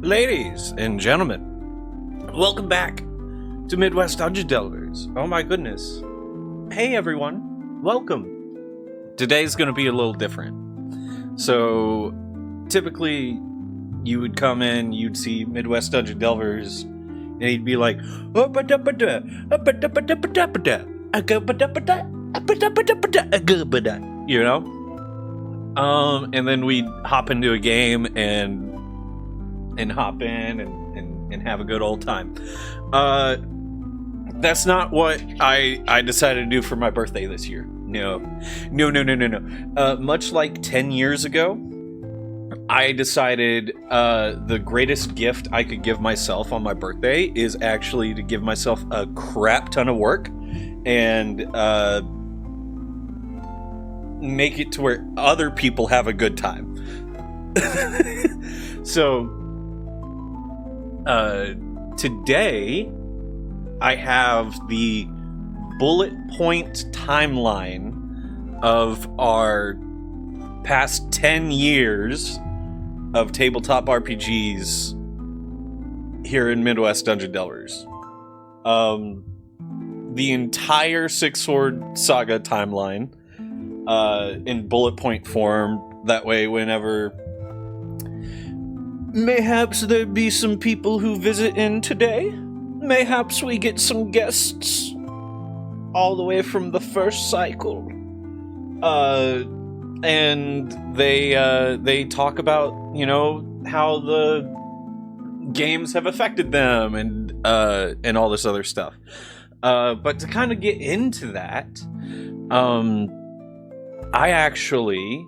Ladies and gentlemen, welcome back to Midwest Dungeon Delvers. Oh my goodness. Hey everyone, welcome. Today's going to be a little different. So, typically, you would come in, you'd see Midwest Dungeon Delvers, and he'd be like, you know? And then we'd hop into a game and hop in and have a good old time. That's not what I decided to do for my birthday this year. No. Much like 10 years ago, I decided the greatest gift I could give myself on my birthday is actually to give myself a crap ton of work and make it to where other people have a good time. So, today, I have the bullet point timeline of our past 10 years of tabletop RPGs here in Midwest Dungeon Delvers. The entire Six Sword Saga timeline in bullet point form. That way, whenever mayhaps there be some people who visit in today, mayhaps we get some guests all the way from the first cycle. And they talk about, how the games have affected them and all this other stuff. But to kind of get into that, I actually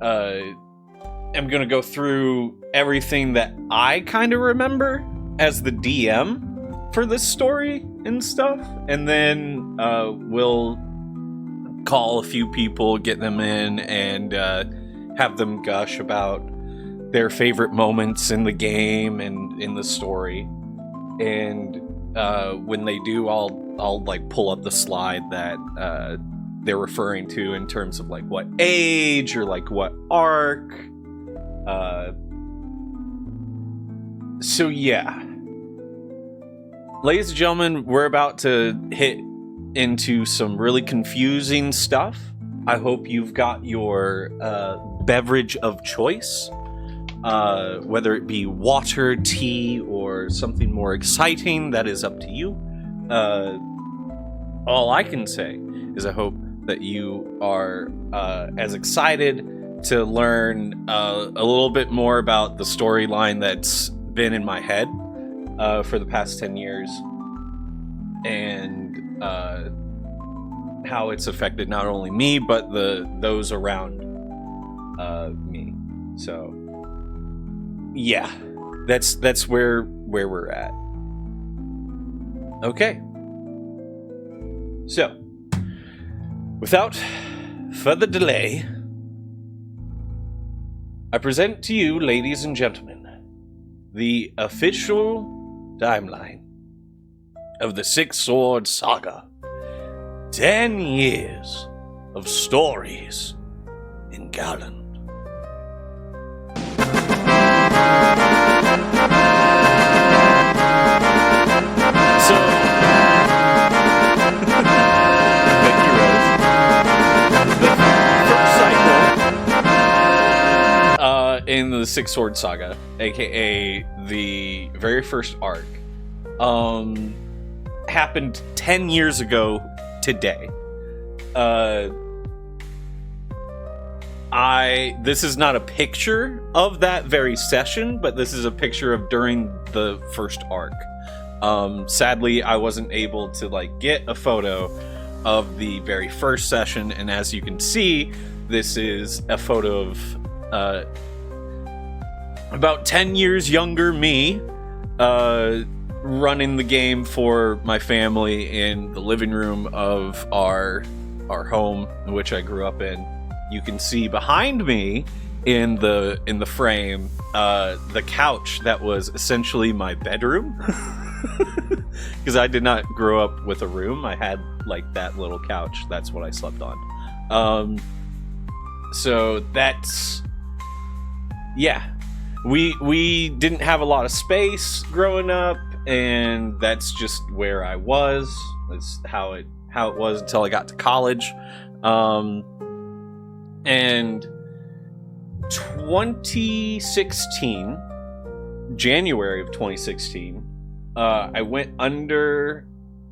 am going to go through everything that I kind of remember as the DM for this story and stuff, and then we'll call a few people, get them in, and have them gush about their favorite moments in the game and in the story. And when they do, I'll like pull up the slide that they're referring to in terms of like what age or like what arc. So yeah. Ladies and gentlemen, we're about to hit into some really confusing stuff. I hope you've got your beverage of choice, whether it be water, tea, or something more exciting. That is up to you. All I can say is I hope that you are as excited to learn a little bit more about the storyline that's been in my head for the past 10 years, and how it's affected not only me but those around me. So yeah, that's where we're at. Okay, so without further delay, I present to you, ladies and gentlemen, the official timeline of the Six Sword Saga. 10 years of stories in Garland. So, thank you, Rose. The first cycle in the Six Sword Saga, aka the very first arc, happened 10 years ago today. This is not a picture of that very session, but this is a picture of during the first arc. Sadly, I wasn't able to get a photo of the very first session, and as you can see, this is a photo of about 10 years younger me running the game for my family in the living room of our home in which I grew up in. You can see behind me in the frame the couch that was essentially my bedroom, because I did not grow up with a room. I had that little couch. That's what I slept on. So that's we didn't have a lot of space growing up, and that's just where I was. That's how it was until I got to college. And 2016, January of 2016, I went under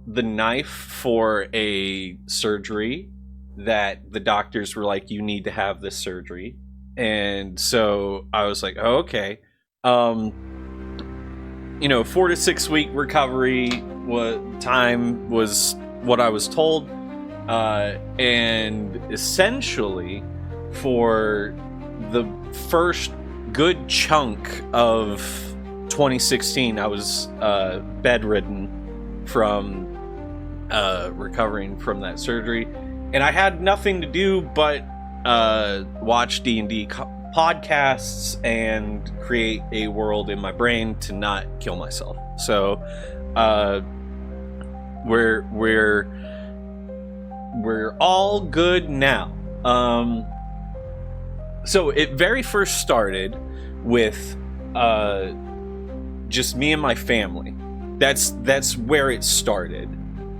the knife for a surgery that the doctors were like, you need to have this surgery. And so I was like, oh, okay. 4 to 6 week recovery time was what I was told. And essentially, for the first good chunk of 2016, I was bedridden from recovering from that surgery. And I had nothing to do but watch D&D podcasts and create a world in my brain to not kill myself. So we're all good now. So it very first started with just me and my family. That's where it started,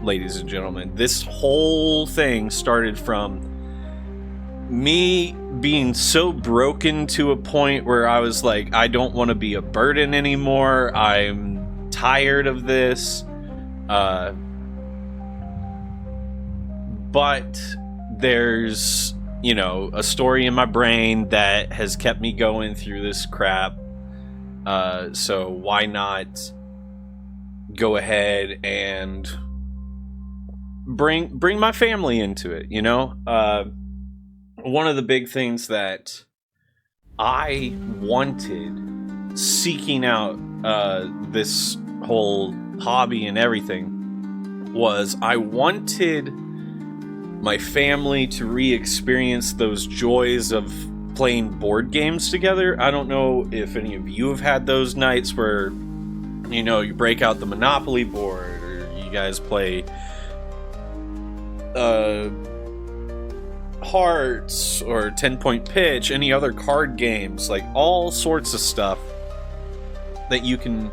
ladies and gentlemen. This whole thing started from me being so broken to a point where I was like, I don't want to be a burden anymore. I'm tired of this. But there's, a story in my brain that has kept me going through this crap. So why not go ahead and bring my family into it, One of the big things that I wanted, seeking out this whole hobby and everything, was I wanted my family to re-experience those joys of playing board games together. I don't know if any of you have had those nights where, you break out the Monopoly board, or you guys play Hearts or 10-Point Pitch, any other card games, like all sorts of stuff that you can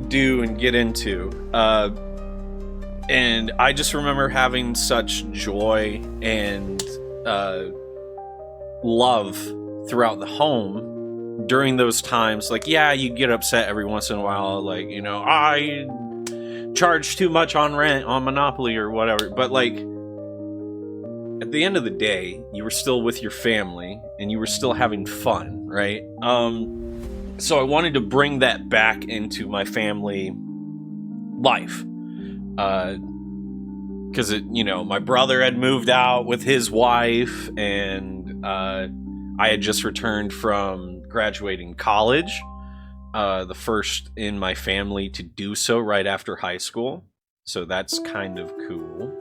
do and get into. And I just remember having such joy and love throughout the home during those times. Like, yeah, you get upset every once in a while, like, I charge too much on rent on Monopoly or whatever. But, like, at the end of the day, you were still with your family and you were still having fun, right? So I wanted to bring that back into my family life. Because my brother had moved out with his wife, and I had just returned from graduating college, the first in my family to do so right after high school. So that's kind of cool.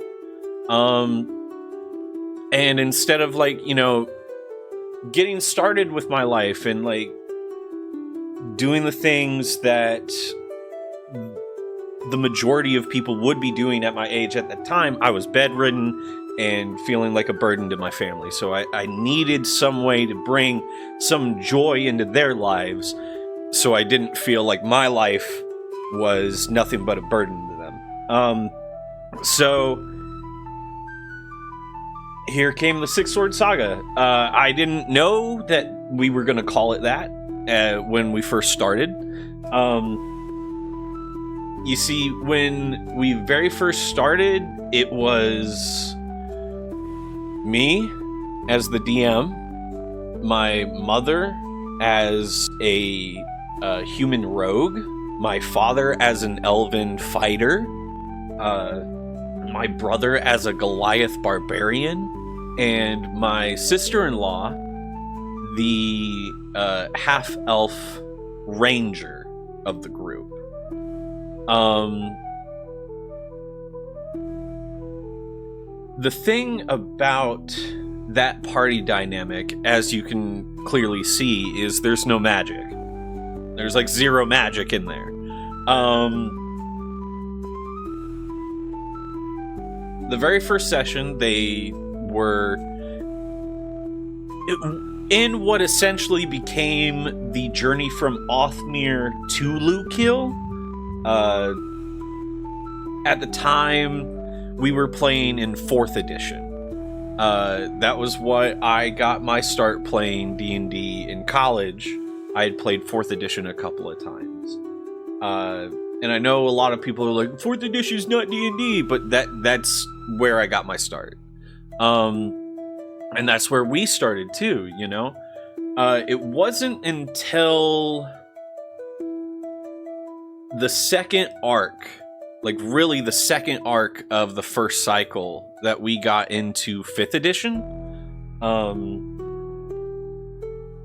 And instead of getting started with my life and doing the things that the majority of people would be doing at my age at that time, I was bedridden and feeling like a burden to my family. So I needed some way to bring some joy into their lives, so I didn't feel like my life was nothing but a burden to them. So here came the Six Sword Saga. I didn't know that we were going to call it that when we first started. You see, when we very first started, it was me as the DM, my mother as a human rogue, my father as an elven fighter, my brother as a Goliath barbarian, and my sister-in-law, the half-elf ranger of the group. The thing about that party dynamic, as you can clearly see, is there's no magic. There's zero magic in there. The very first session, in what essentially became the journey from Othmere to Lukil. At the time, we were playing in 4th edition. That was what I got my start playing D&D in college. I had played 4th edition a couple of times. And I know a lot of people are like, 4th edition is not D&D, but that's where I got my start. And that's where we started too, you know? It wasn't until the second arc, like really the second arc of the first cycle, that we got into 5th edition.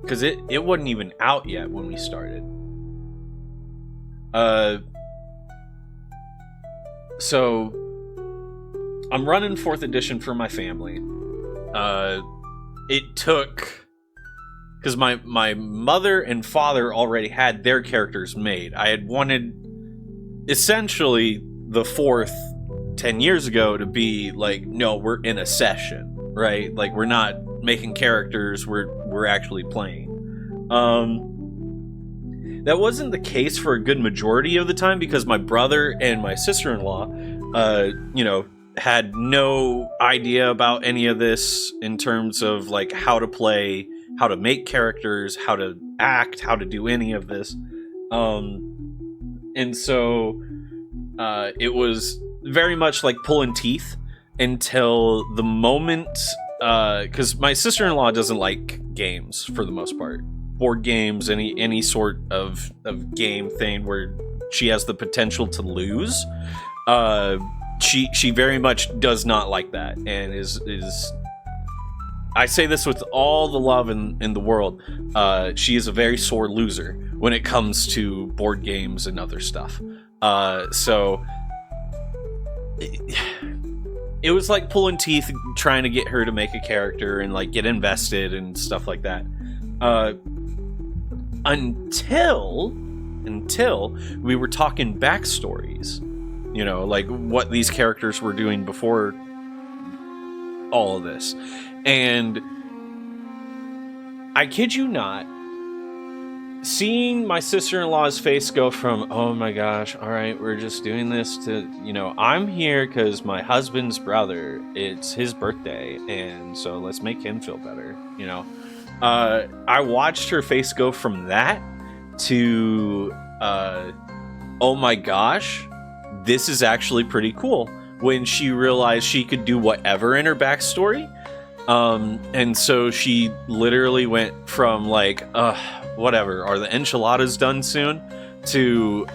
Because it wasn't even out yet when we started. So I'm running 4th edition for my family. It took, because my mother and father already had their characters made. I had wanted essentially the 4th 10 years ago to be like, no, we're in a session, right? Like, we're not making characters, we're actually playing. That wasn't the case for a good majority of the time, because my brother and my sister-in-law, had no idea about any of this in terms of like how to play, how to make characters, how to act, how to do any of this. And so it was very much like pulling teeth until the moment, because my sister-in-law doesn't like games for the most part. Board games, any sort of game thing where she has the potential to lose. She very much does not like that, and is I say this with all the love in the world. She is a very sore loser when it comes to board games and other stuff. So it was like pulling teeth trying to get her to make a character and like get invested and stuff like that. Until we were talking backstories. You know, like what these characters were doing before all of this. And I kid you not, seeing my sister-in-law's face go from, oh my gosh, all right, we're just doing this to, I'm here because my husband's brother, it's his birthday, and so let's make him feel better, I watched her face go from that to, oh my gosh, this is actually pretty cool, when she realized she could do whatever in her backstory. And so she literally went from like, whatever, are the enchiladas done soon? To,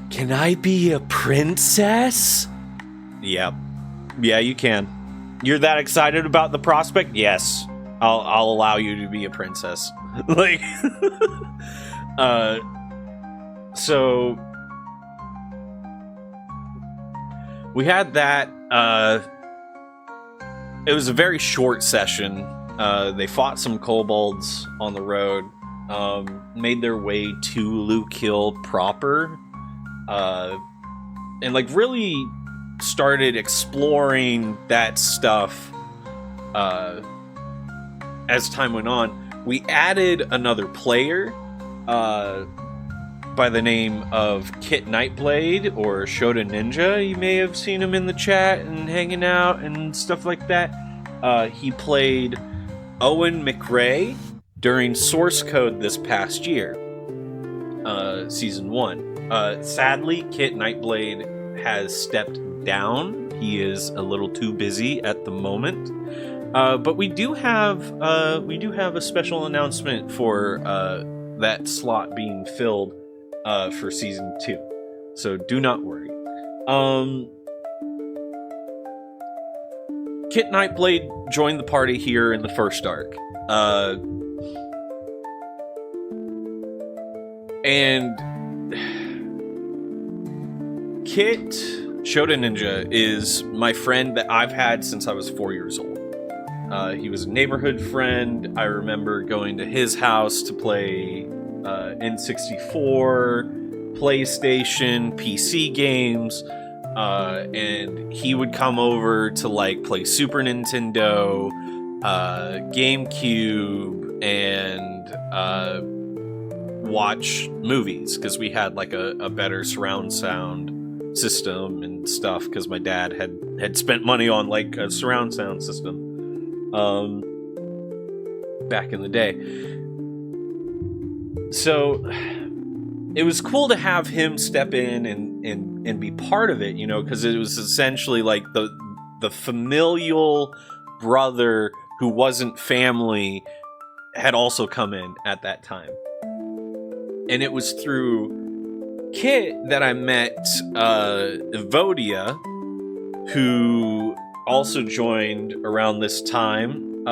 can I be a princess? Yep. Yeah, you can. You're that excited about the prospect? Yes. I'll allow you to be a princess. Like, so we had that. It was a very short session. They fought some kobolds on the road, made their way to Lukil proper, and like really started exploring that stuff as time went on. We added another player by the name of Kit Nightblade, or Shota Ninja. You may have seen him in the chat and hanging out and stuff like that. He played Owen McRae during Source Code this past year, Season 1. Sadly, Kit Nightblade has stepped down. He is a little too busy at the moment. But we do have a special announcement for that slot being filled for Season 2. So do not worry. Kit Nightblade joined the party here in the first arc. And Kit, Shota Ninja, is my friend that I've had since I was 4 years old. He was a neighborhood friend. I remember going to his house to play N64, PlayStation, PC games. and he would come over to like play Super Nintendo, GameCube, and watch movies, because we had like a better surround sound system and stuff, because my dad had spent money on like a surround sound system back in the day. So it was cool to have him step in and be part of it, you know, because it was essentially like the familial brother who wasn't family had also come in at that time. And it was through Kit that I met Evodia, who also joined around this time.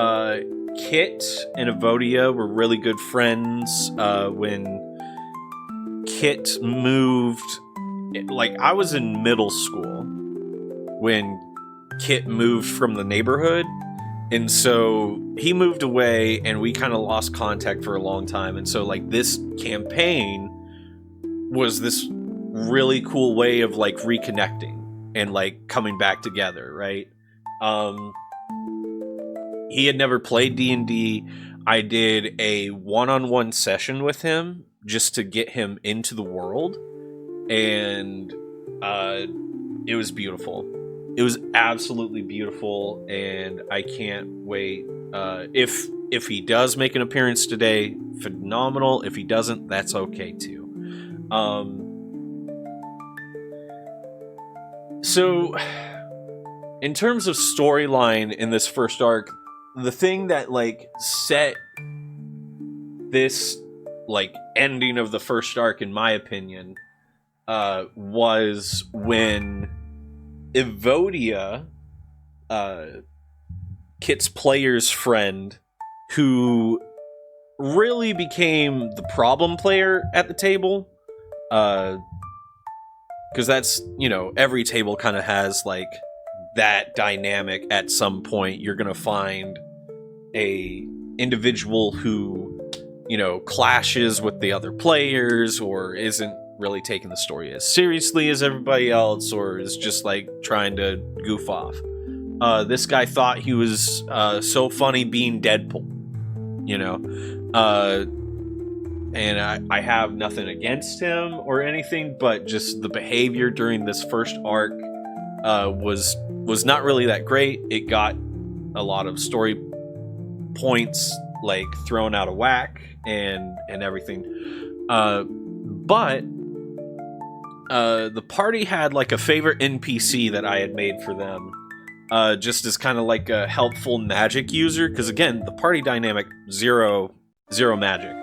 Kit and Evodia were really good friends when Kit moved. Like, I was in middle school when Kit moved from the neighborhood, and so he moved away and we kind of lost contact for a long time. And so like this campaign was this really cool way of like reconnecting and like coming back together, right? He had never played D&D. I did a one-on-one session with him just to get him into the world, and it was beautiful. It was absolutely beautiful, and I can't wait. If he does make an appearance today, phenomenal. If he doesn't, that's okay too. So, in terms of storyline in this first arc, the thing that like set this like ending of the first arc, in my opinion, was when Evodia, Kit's player's friend, who really became the problem player at the table, because that's, you know, every table kind of has like that dynamic. At some point you're gonna find a individual who, you know, clashes with the other players, or isn't really taking the story as seriously as everybody else, or is just like trying to goof off. This guy thought he was so funny being Deadpool, you know, and I have nothing against him or anything, but just the behavior during this first arc was not really that great. It got a lot of story points like thrown out of whack and everything, but the party had like a favorite NPC that I had made for them, just as kind of like a helpful magic user, because again, the party dynamic, zero magic.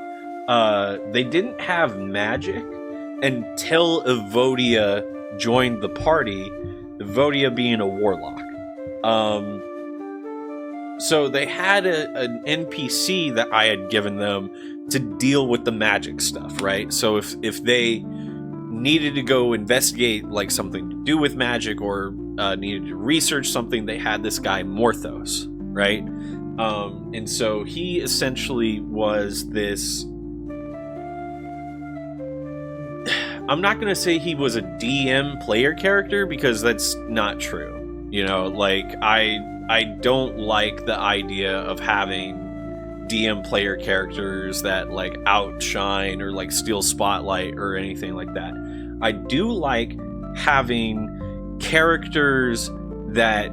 They didn't have magic until Evodia joined the party, Evodia being a warlock. So they had an NPC that I had given them to deal with the magic stuff, right? So if they needed to go investigate like something to do with magic, or needed to research something, they had this guy Morthos, right? And so he essentially was this, I'm not going to say he was a DM player character, because that's not true. You know, like I don't like the idea of having DM player characters that like outshine or like steal spotlight or anything like that. I do like having characters that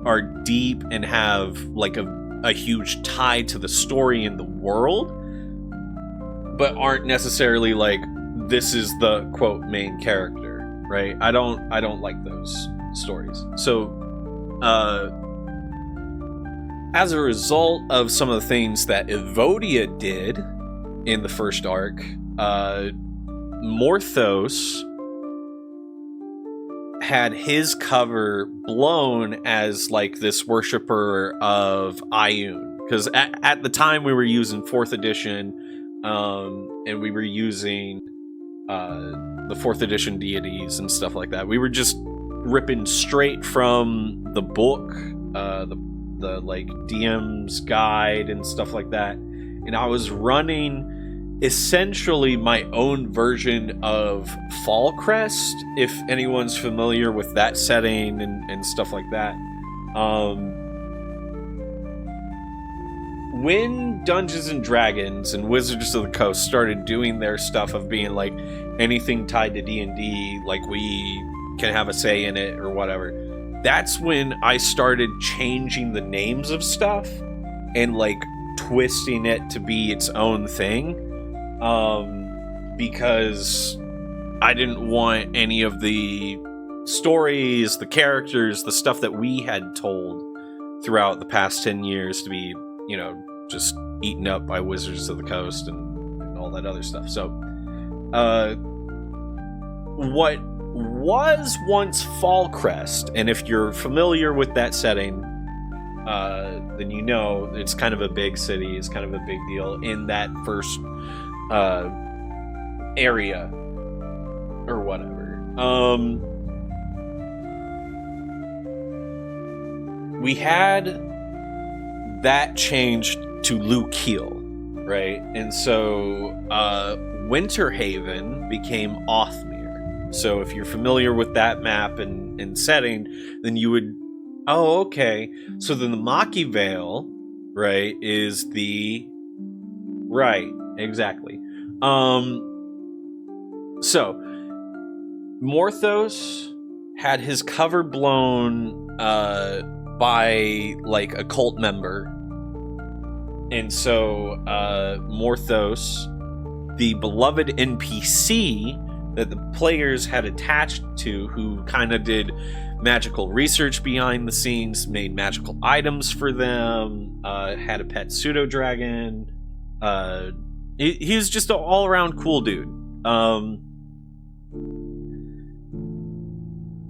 are deep and have like a huge tie to the story and the world, but aren't necessarily like, this is the quote main character, right? I don't like those stories. So as a result of some of the things that Evodia did in the first arc, Morthos had his cover blown as like this worshiper of Ioun, because at the time we were using 4th edition, and we were using the 4th edition deities and stuff like that. We were just ripping straight from the book, the like DM's guide and stuff like that, and I was running essentially my own version of Fall Crest, if anyone's familiar with that setting and stuff like that. When Dungeons and Dragons and Wizards of the Coast started doing their stuff of being like anything tied to D&D, like we can have a say in it or whatever, that's when I started changing the names of stuff and like twisting it to be its own thing, because I didn't want any of the stories, the characters, the stuff that we had told throughout the past 10 years to be, you know, just eaten up by Wizards of the Coast and all that other stuff. So what was once Fallcrest, and if you're familiar with that setting, then you know it's kind of a big city, it's kind of a big deal in that first area or whatever. We had that changed to Lukeil, right? And so Winterhaven became Othmere. So if you're familiar with that map and setting, then you would, oh, okay. So then the Maki Vale, right, is the, right, exactly. So Morthos had his cover blown by like a cult member. And so Morthos, the beloved NPC that the players had attached to, who kind of did magical research behind the scenes, made magical items for them, had a pet pseudo dragon. He was just an all-around cool dude.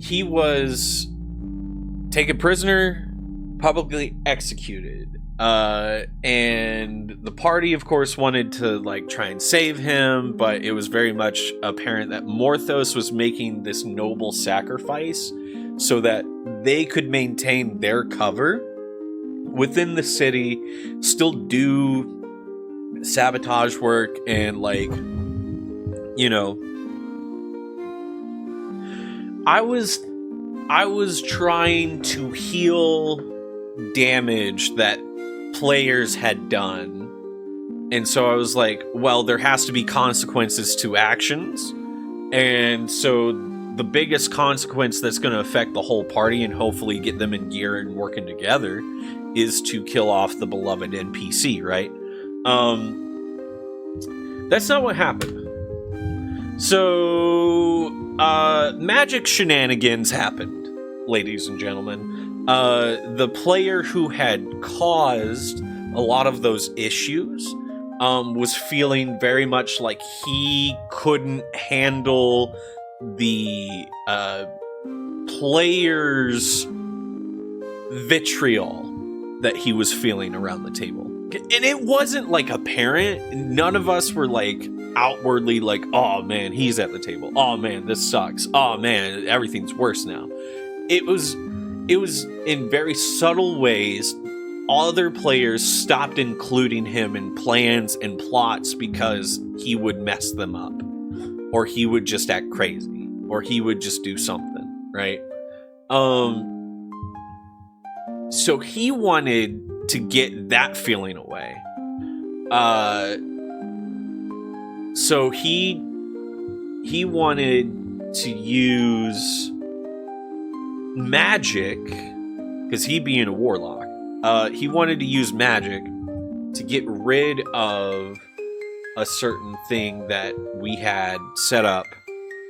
He was taken prisoner, publicly executed. And the party, of course, wanted to like try and save him, but it was very much apparent that Morthos was making this noble sacrifice so that they could maintain their cover within the city, still do sabotage work, and like, you know, I was trying to heal damage that players had done, and so I was like, well, there has to be consequences to actions, and so the biggest consequence that's going to affect the whole party and hopefully get them in gear and working together is to kill off the beloved NPC, right? That's not what happened. So magic shenanigans happened, ladies and gentlemen. The player who had caused a lot of those issues was feeling very much like he couldn't handle the player's vitriol that he was feeling around the table. And it wasn't like apparent. None of us were like outwardly like, oh man, he's at the table. Oh man, this sucks. Oh man, everything's worse now. It was in very subtle ways. Other players stopped including him in plans and plots because he would mess them up, or he would just act crazy, or he would just do something, right? So he wanted to get that feeling away. So he wanted to use magic, because he being a warlock, he wanted to use magic to get rid of a certain thing that we had set up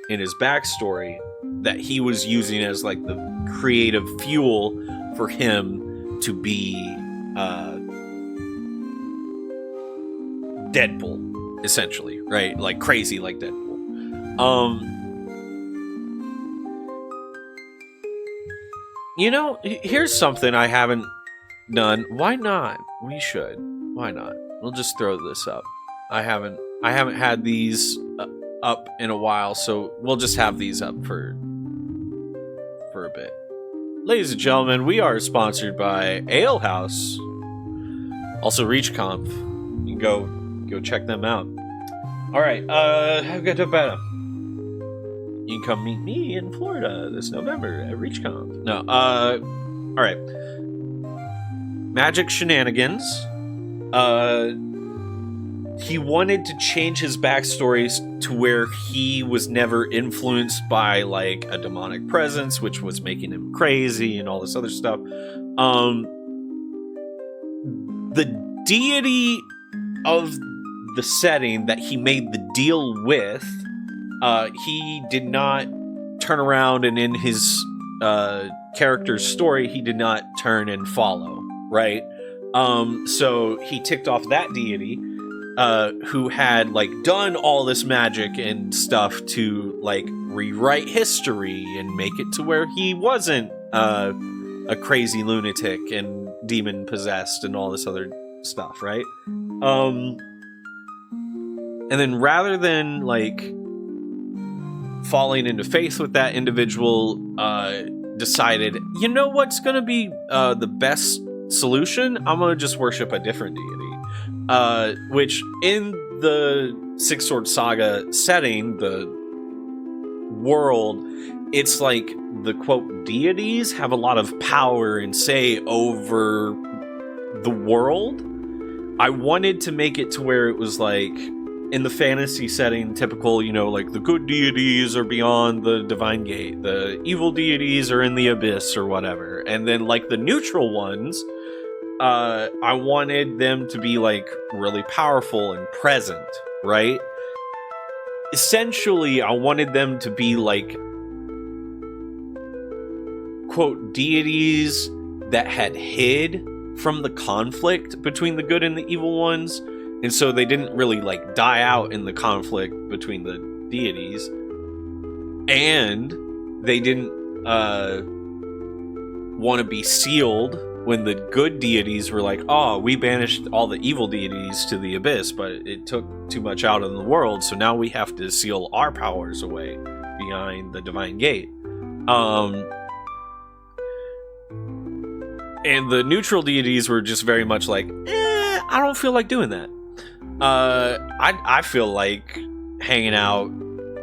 in his backstory that he was using as like the creative fuel for him to be Deadpool, essentially, right? Like crazy like Deadpool. You know, here's something I haven't done. Why not? We should. Why not? We'll just throw this up. I haven't had these up in a while, so we'll just have these up for a bit. Ladies and gentlemen, we are sponsored by Ale House. Also ReachConf. You can go check them out. All right. I've got to better. You can come meet me in Florida this November at ReachConf. No. All right. Magic shenanigans. He wanted to change his backstories to where he was never influenced by like a demonic presence, which was making him crazy and all this other stuff. The deity of the setting that he made the deal with, he did not turn around and in his character's story, he did not turn and follow, right? So he ticked off that deity, who had like done all this magic and stuff to like rewrite history and make it to where he wasn't a crazy lunatic and demon possessed and all this other stuff, right? And then rather than like falling into faith with that individual, decided, you know what's gonna be the best solution? I'm gonna just worship a different deity. Which in the Six Sword Saga setting, the world, it's like the quote deities have a lot of power and say over the world. I wanted to make it to where it was like in the fantasy setting, typical, you know, like the good deities are beyond the divine gate, the evil deities are in the abyss or whatever, and then like the neutral ones, I wanted them to be like really powerful and present, right? Essentially, I wanted them to be like quote deities that had hid from the conflict between the good and the evil ones, and so they didn't really like die out in the conflict between the deities, and they didn't want to be sealed when the good deities were like, oh, we banished all the evil deities to the abyss, but it took too much out in the world, so now we have to seal our powers away behind the divine gate. And the neutral deities were just very much like, I don't feel like doing that. I feel like hanging out,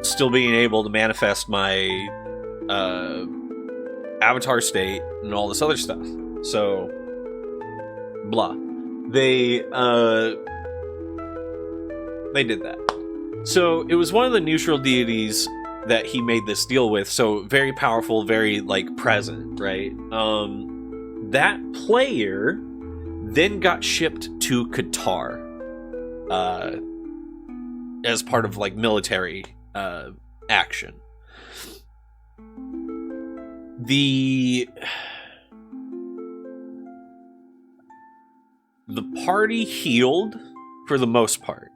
still being able to manifest my avatar state and all this other stuff. So, blah. They did that. So it was one of the neutral deities that he made this deal with. So very powerful, very like present, right? That player then got shipped to Qatar as part of like military action. The party healed for the most part,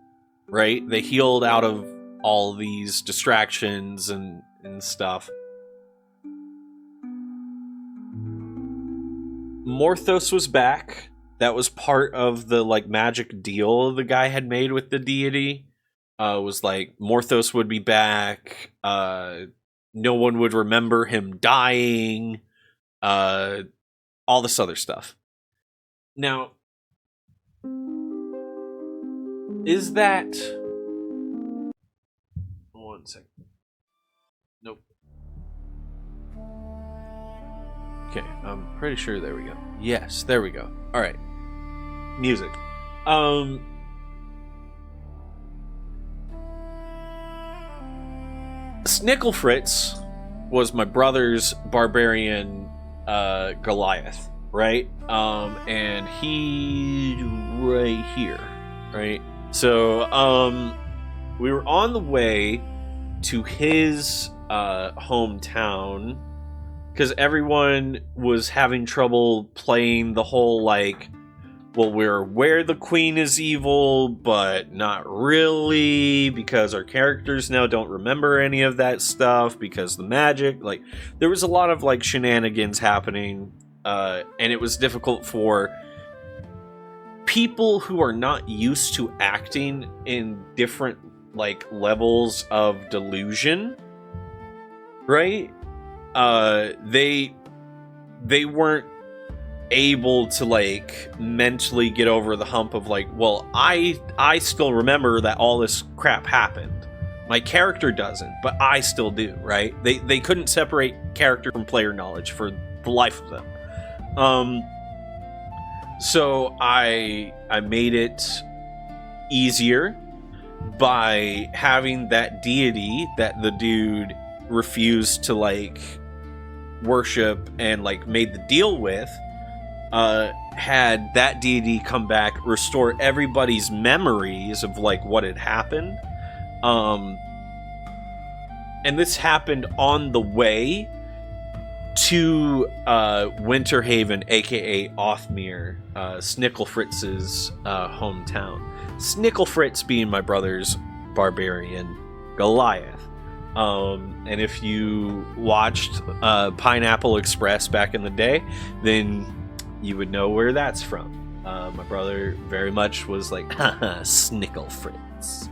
right? They healed out of all these distractions and stuff. Morthos was back. That was part of the like magic deal the guy had made with the deity. Was like Morthos would be back. No one would remember him dying. All this other stuff. Now, is that... One second. Nope. Okay, I'm pretty sure there we go. Yes, there we go. Alright. Music. Snicklefritz was my brother's barbarian Goliath, right? And he right here, right? So, we were on the way to his hometown because everyone was having trouble playing the whole like, well, we're where the queen is evil, but not really, because our characters now don't remember any of that stuff because the magic, like, there was a lot of like shenanigans happening, and it was difficult for people who are not used to acting in different like levels of delusion, right? They weren't able to like mentally get over the hump of like, well, I still remember that all this crap happened. My character doesn't, but I still do, right? They couldn't separate character from player knowledge for the life of them. So I made it easier by having that deity that the dude refused to like worship and like made the deal with, had that deity come back, restore everybody's memories of like what had happened. And this happened on the way to Winterhaven, aka Othmere, Snicklefritz's hometown. Snicklefritz being my brother's barbarian Goliath. And if you watched Pineapple Express back in the day, then you would know where that's from. My brother very much was like, haha, Snicklefritz.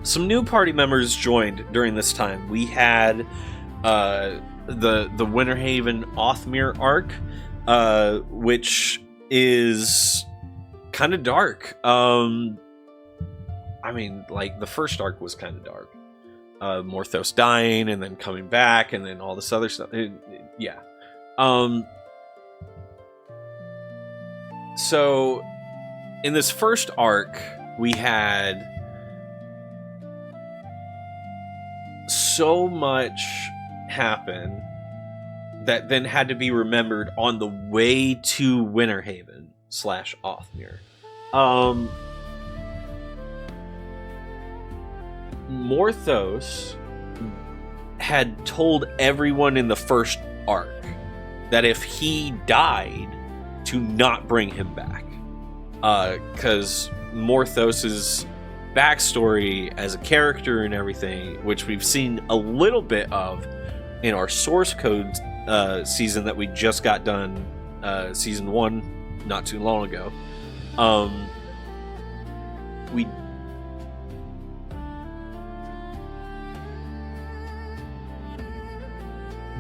Some new party members joined during this time. We had the Winterhaven Othmere arc, which is kind of dark. I mean, like, the first arc was kind of dark. Morthos dying and then coming back and then all this other stuff. Yeah. So, in this first arc, we had so much happen that then had to be remembered on the way to Winterhaven / Othmere. Morthos had told everyone in the first arc that if he died, to not bring him back. Because Morthos's backstory as a character and everything, which we've seen a little bit of in our source code season that we just got done, season 1 not too long ago.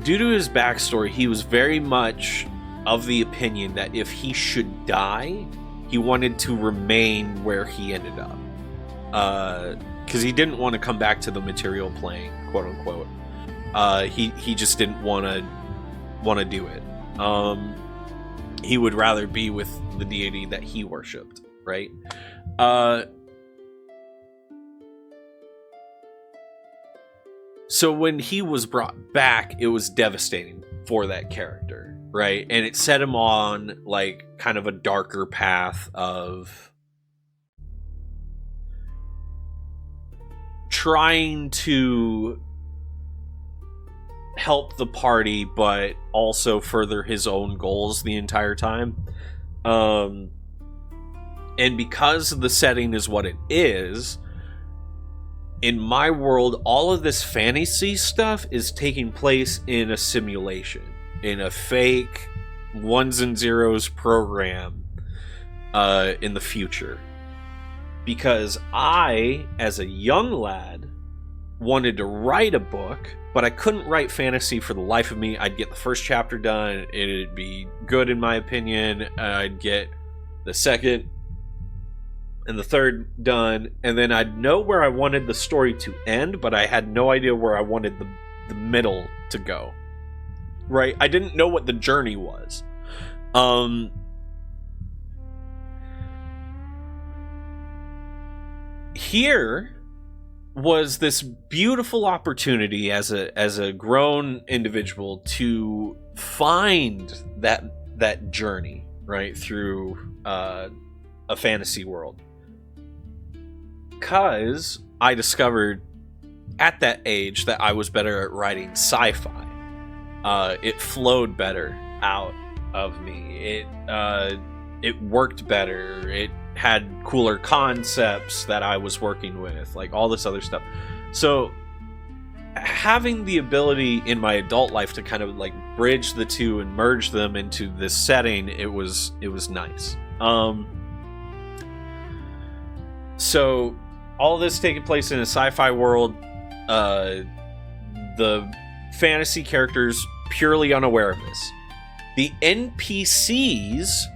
Due to his backstory, he was very much of the opinion that if he should die, he wanted to remain where he ended up. Because he didn't want to come back to the material plane, quote unquote. He just didn't want to do it. He would rather be with the deity that he worshipped, right? So when he was brought back, it was devastating for that character, right? And it set him on like kind of a darker path of trying to help the party, but also further his own goals the entire time. And because the setting is what it is, in my world, all of this fantasy stuff is taking place in a simulation, in a fake ones and zeros program in the future. Because I, as a young lad, wanted to write a book, but I couldn't write fantasy for the life of me. I'd get the first chapter done, it'd be good in my opinion, I'd get the second and the third done, and then I'd know where I wanted the story to end, but I had no idea where I wanted the middle to go. Right? I didn't know what the journey was. Here was this beautiful opportunity as a grown individual to find that journey, right, through a fantasy world. Because I discovered at that age that I was better at writing sci-fi. It flowed better out of me. It worked better. It had cooler concepts that I was working with, like all this other stuff. So having the ability in my adult life to kind of like bridge the two and merge them into this setting, it was nice. So all this taking place in a sci-fi world, the fantasy characters purely unaware of this. The NPCs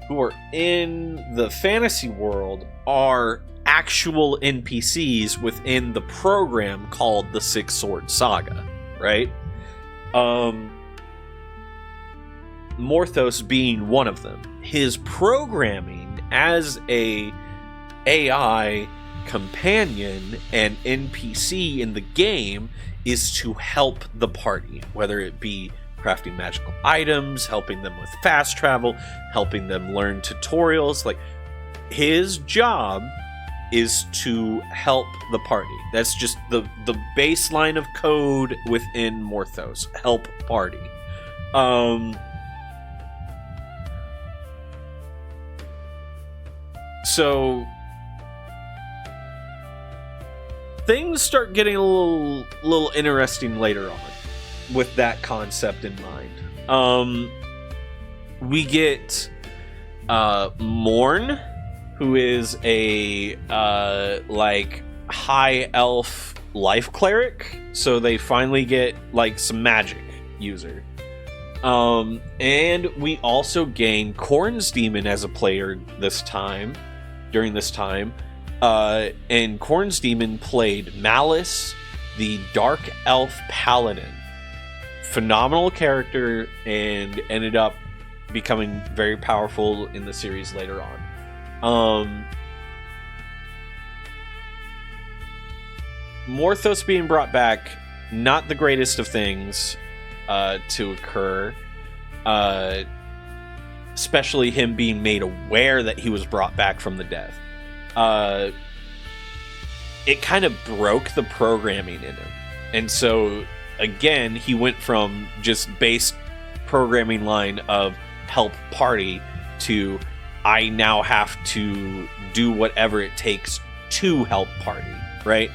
who are in the fantasy world are actual NPCs within the program called the Six Sword Saga, right? Morthos being one of them. His programming as a AI companion and NPC in the game is to help the party, whether it be crafting magical items, helping them with fast travel, helping them learn tutorials. Like, his job is to help the party. That's just the baseline of code within Morthos. Help party. So things start getting a little interesting later on with that concept in mind. We get Morn, who is a like high elf life cleric, so they finally get like some magic user. And we also gain Korn's Demon as a player during this time. And Korn's Demon played Malice, the Dark Elf Paladin. Phenomenal character, and ended up becoming very powerful in the series later on. Morthos being brought back, not the greatest of things to occur. Especially him being made aware that he was brought back from the death. It kind of broke the programming in him. And so, again, he went from just base programming line of help party to I now have to do whatever it takes to help party, right?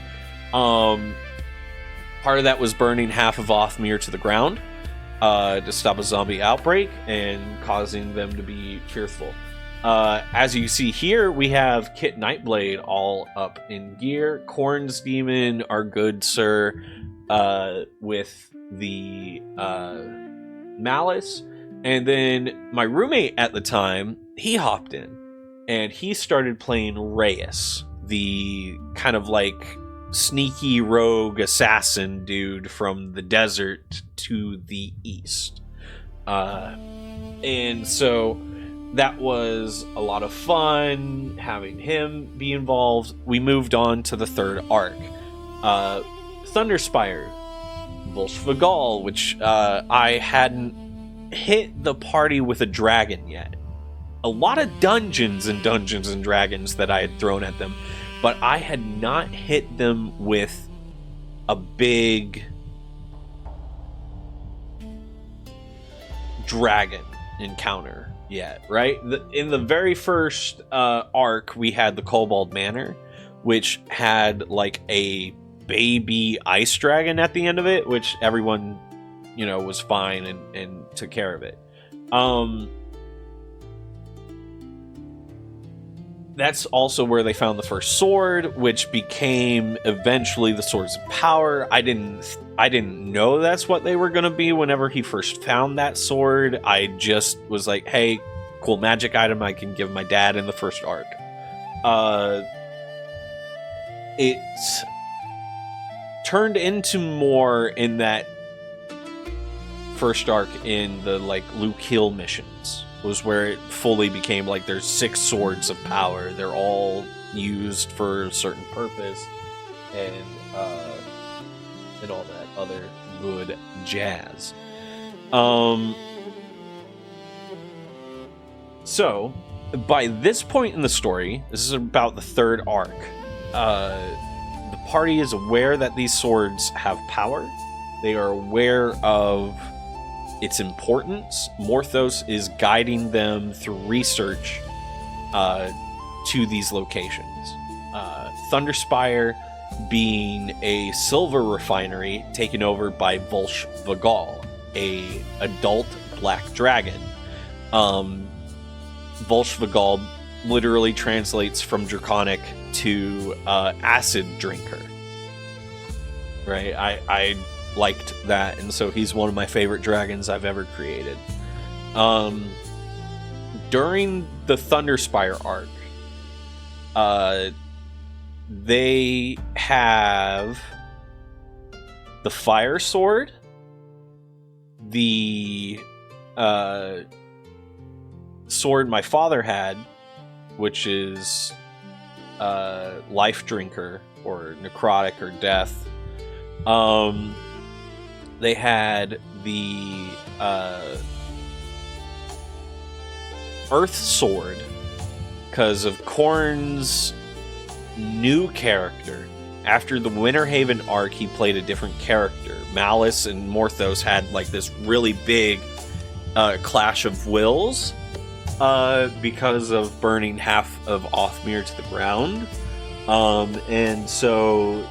Part of that was burning half of Othmere to the ground to stop a zombie outbreak and causing them to be fearful. As you see here, we have Kit Nightblade all up in gear. Korn's Demon, our good sir, with the Malice. And then my roommate at the time, he hopped in. And he started playing Reyes, the kind of like sneaky rogue assassin dude from the desert to the east. And so that was a lot of fun having him be involved. We moved on to the third arc. Thunderspire, Volsvagal, which I hadn't hit the party with a dragon yet. A lot of Dungeons and Dragons that I had thrown at them, but I had not hit them with a big dragon encounter yet, right? In the very first arc, we had the Kobold Manor, which had like a baby ice dragon at the end of it, which everyone, was fine and took care of it. That's also where they found the first sword, which became eventually the Swords of Power. I didn't know that's what they were going to be whenever he first found that sword. I just was like, hey, cool magic item I can give my dad in the first arc. It turned into more in that first arc in the like Luke Hill missions. Was where it fully became like there's 6 swords of power. They're all used for a certain purpose, and all that other good jazz. So by this point in the story, this is about the third arc. The party is aware that these swords have power. They are aware of its importance. Morthos is guiding them through research to these locations. Thunderspire being a silver refinery taken over by Volsvagal, a adult black dragon. Volsvagal literally translates from Draconic to acid drinker. Right? I liked that, and so he's one of my favorite dragons I've ever created. During the Thunderspire arc, they have the Fire Sword, the sword my father had, which is Life Drinker or Necrotic or Death. They had the Earth Sword because of Korn's new character. After the Winterhaven arc, he played a different character. Malice and Morthos had like this really big clash of wills because of burning half of Othmere to the ground. And so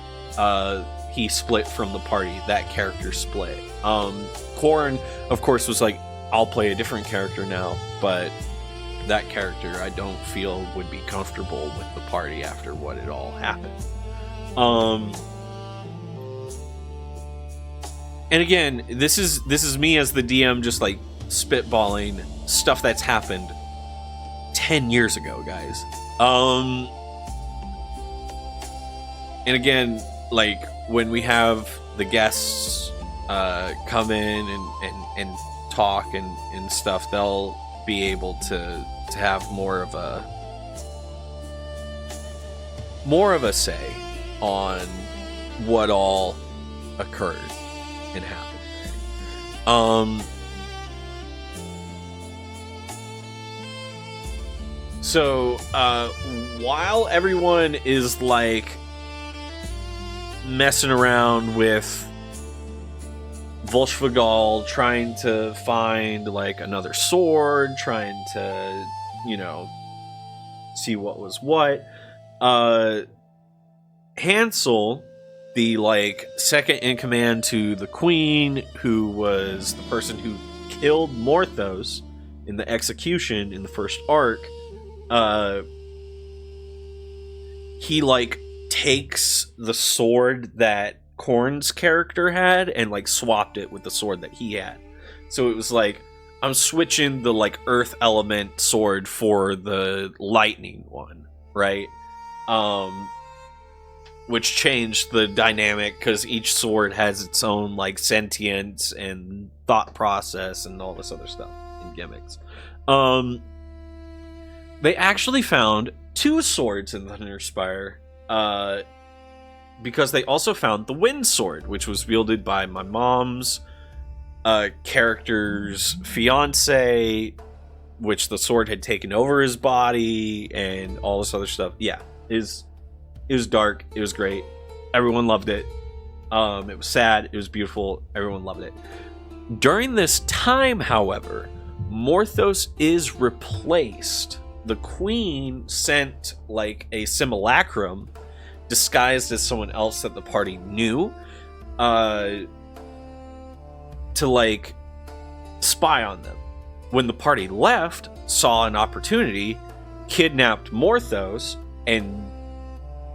he split from the party. That character split. Korn, of course, was like, I'll play a different character now, but that character I don't feel would be comfortable with the party after what it all happened. And again, this is me as the DM just like spitballing stuff that's happened 10 years ago, guys. And again, like when we have the guests come in and talk and stuff, they'll be able to have more of a say on what all occurred and happened. So while everyone is like messing around with Volsvagal, trying to find like another sword, trying to, see what was what, Hansel, the like second in command to the queen, who was the person who killed Morthos in the execution in the first arc, he like takes the sword that Korn's character had and like swapped it with the sword that he had. So it was like, I'm switching the like earth element sword for the lightning one, right? Which changed the dynamic because each sword has its own like sentience and thought process and all this other stuff and gimmicks. They actually found 2 swords in the Thunderspire, because they also found the Wind Sword, which was wielded by my mom's character's fiance, which the sword had taken over his body and all this other stuff. Yeah, it was dark. It was great. Everyone loved it. It was sad. It was beautiful. Everyone loved it. During this time, however, Morthos is replaced. The queen sent like a simulacrum disguised as someone else that the party knew, to like spy on them. When the party left, saw an opportunity, kidnapped Morthos and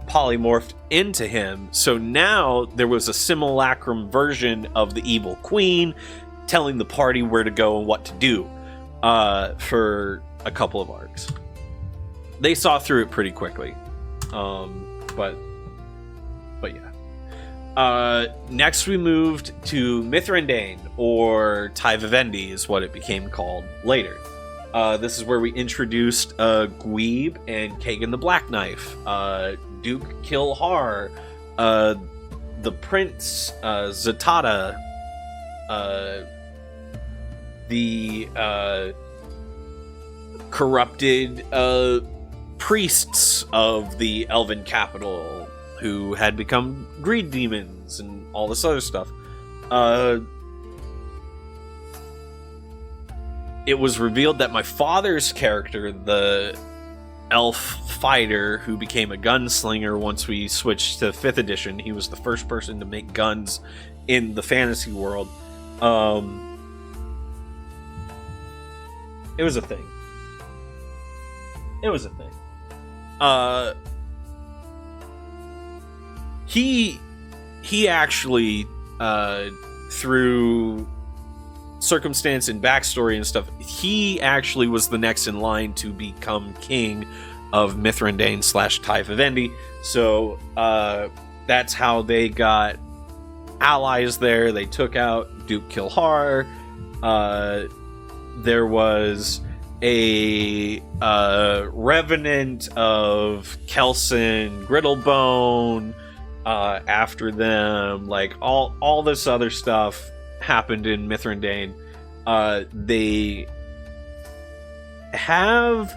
polymorphed into him. So now there was a simulacrum version of the evil queen telling the party where to go and what to do, for a couple of arcs. They saw through it pretty quickly. But yeah. Next we moved to Mithrandain, or Tai Vivendi is what it became called later. This is where we introduced Gweeb and Kagan the Black Knife, Duke Kilhar, the Prince, Zatada, the corrupted priests of the Elven capital who had become greed demons and all this other stuff. It was revealed that my father's character, the elf fighter who became a gunslinger once we switched to 5th edition, he was the first person to make guns in the fantasy world. It was a thing. He actually, through circumstance and backstory and stuff, he actually was the next in line to become king of Mithrandain / Tai Vivendi. So that's how they got allies there. They took out Duke Kilhar. There was a revenant of Kelson Griddlebone after them. Like all this other stuff happened in Mithrandain. They have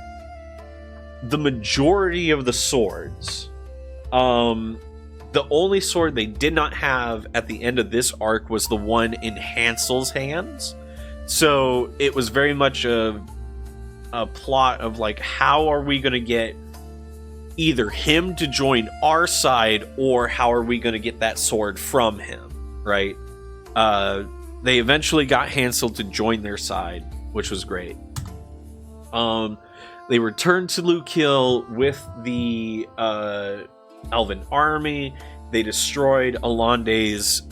the majority of the swords. The only sword they did not have at the end of this arc was the one in Hansel's hands. So it was very much a plot of like, how are we going to get either him to join our side, or how are we going to get that sword from him, right? They eventually got Hansel to join their side, which was great. They returned to Lukiel with the Elven army. They destroyed Alande's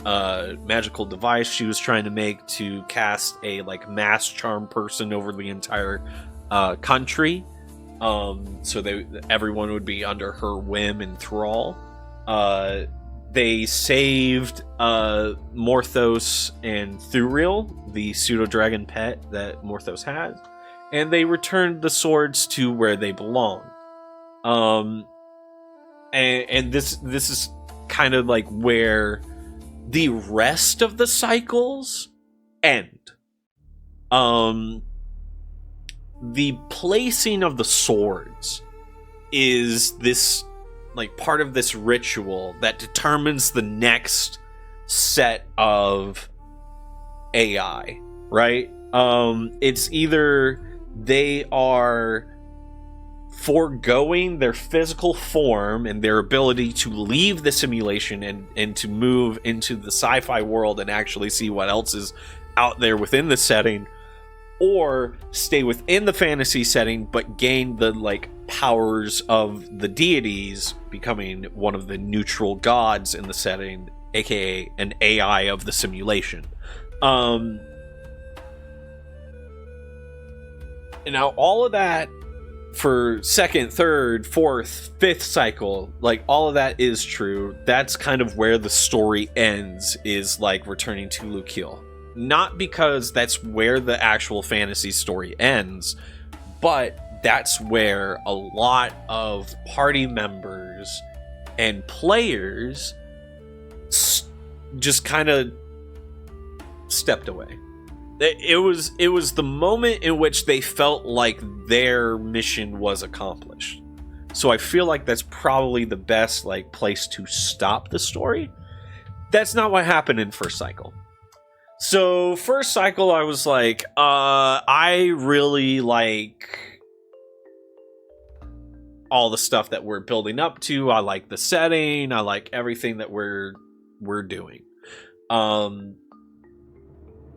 magical device she was trying to make to cast a like mass charm person over the entire country, so everyone would be under her whim and thrall. They saved Morthos and Thuriel, the pseudo-dragon pet that Morthos has, and they returned the swords to where they belong. And this is kind of like where the rest of the cycles end. The placing of the swords is this like part of this ritual that determines the next set of AI, right? It's either they are foregoing their physical form and their ability to leave the simulation and to move into the sci-fi world and actually see what else is out there within the setting, or stay within the fantasy setting but gain the like powers of the deities, becoming one of the neutral gods in the setting, aka an AI of the simulation. And now all of that for second, third, fourth, fifth cycle, like all of that is true. That's kind of where the story ends, is like returning to Lukiel. Not because that's where the actual fantasy story ends, but that's where a lot of party members and players just kind of stepped away. It was the moment in which they felt like their mission was accomplished. So I feel like that's probably the best like place to stop the story. That's not what happened in first cycle. So first cycle, I was like, I really like all the stuff that we're building up to. I like the setting. I like everything that we're doing.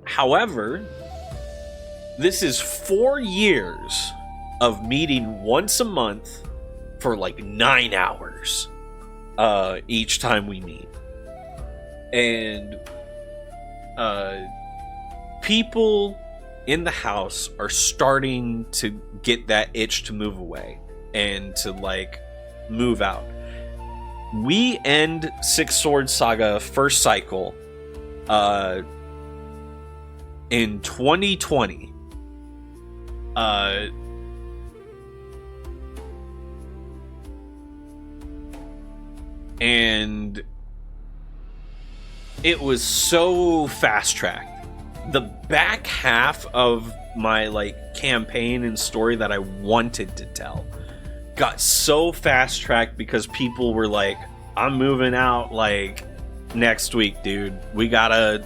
However, this is 4 years of meeting once a month for like 9 hours each time we meet. And people in the house are starting to get that itch to move away and to like move out. We end Six Swords Saga first cycle in 2020. And it was so fast-tracked. The back half of my like campaign and story that I wanted to tell got so fast-tracked because people were like, I'm moving out like next week, dude. We gotta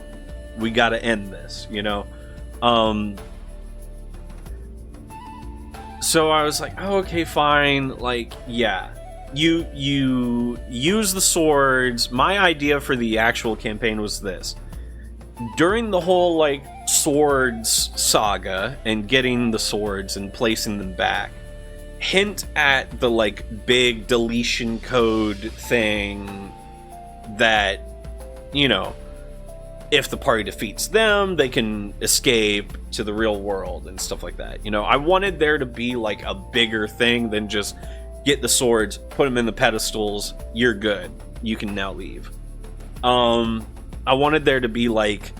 end this, you know? So I was like, oh, okay, fine. Like, yeah. You use the swords. My idea for the actual campaign was this. During the whole, like, swords saga and getting the swords and placing them back, hint at the, like, big deletion code thing that, you know, if the party defeats them, they can escape to the real world and stuff like that. You know, I wanted there to be like a bigger thing than just get the swords, put them in the pedestals, you're good, you can now leave. I wanted there to be like,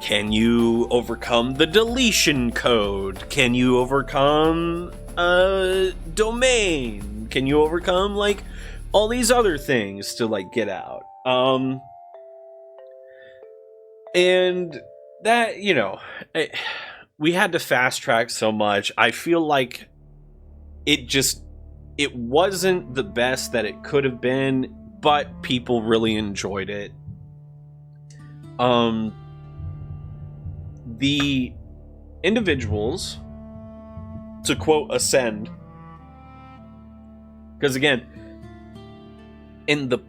can you overcome the deletion code? Can you overcome a domain? Can you overcome like all these other things to like get out? And that, you know, we had to fast track so much. I feel like it wasn't the best that it could have been, but people really enjoyed it. The individuals, to quote Ascend, because again, in the